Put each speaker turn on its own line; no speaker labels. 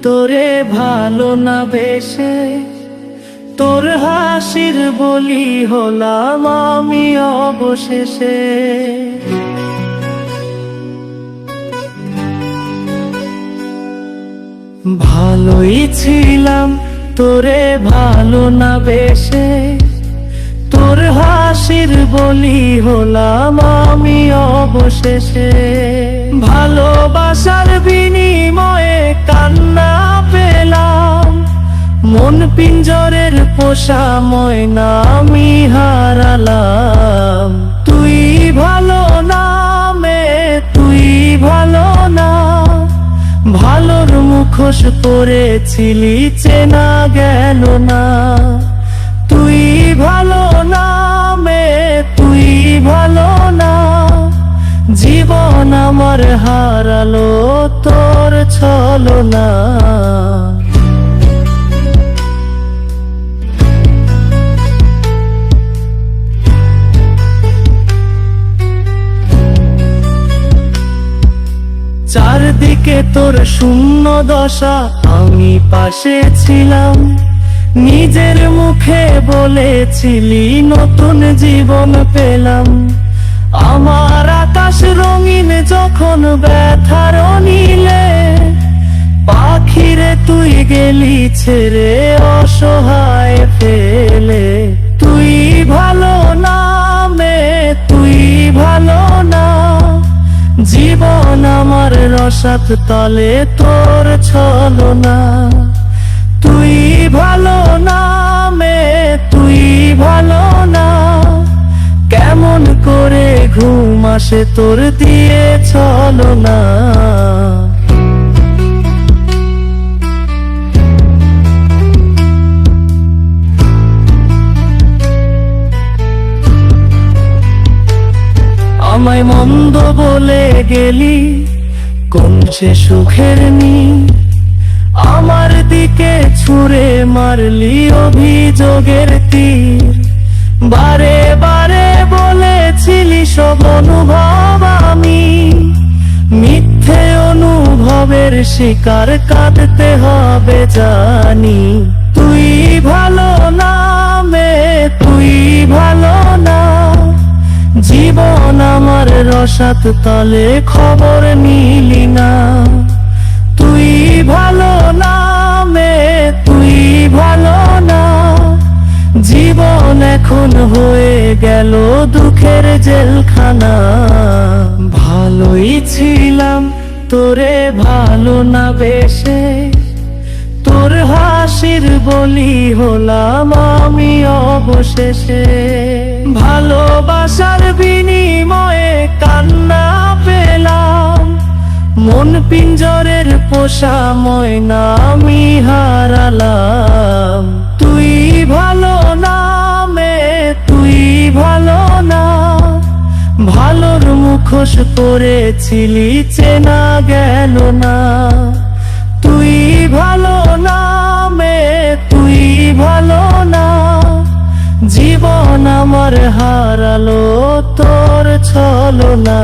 তোরে ভালো না বেশে তোর হাসির বলি হলাম আমি অবশেষে। ভালোই ছিলাম তোরে ভালো না বেশে তোর হাসির বলি হলাম আমি অবশেষে। ভালোবাসার বিনিময়ে কান্না পেলাম, মন পিঞ্জরের পোষা ময়না আমি হারালাম। তুই ভালো না তুই ভালো না, ভালোর মুখোশ পরেছিলি চেনা গেল না। তুই ভালো না তুই ভালো না, জীবন আমার হারালো তোর ছলনা। চারদিকে তোর শূন্য দশা, আমি পাশে ছিলাম, নিজের মুখে বলেছিলি নতুন জীবন পেলাম। আমার আকাশ রঙিন যখন ব্যথার নীলে, পাখিরে তুই গেলি ছেড়ে অসহায় ফেলে। তুই ভালো না তুই ভালো না, জীবন আমার রসাত তলে তোর ছলনা। তুই ভালো না তুই ভালো না, কেমন করে ঘুম আসে তোর দিয়ে ছলনা। আমায় মন্দ বলে গেলি কোন সে সুখের নি, আমার দিকে ছুঁড়ে মারলি অভিযোগের তীর। বারে বারে বলেছিলি সব অনুভব আমি, মিথ্যে অনুভবের শিকার কাঁদতে হবে জানি। তুই ভালো না তুই ভালো না, জীবন আমার রসাত তলে খবর নিলি না। তুই ভালো না তুই ভালো না, জীবন এখন হয়ে গেল দুঃখের জেলখানা। ভালোই ছিলাম তোরে ভালো না বেশে তোর হাসির বলি হলাম আমি অবশেষে। ভালোবাসার বিনিময়ে কান্না পেলাম, মন পিঞ্জরের পোষা ময়না আমি হারালাম। তুই ভালো না তুই ভালো না, ভালোর মুখোশ পরেছিলি চেনা গেল না। তুই ভালো না তুই ভালো না, জীবন আমার হারালো তোর ছলনা।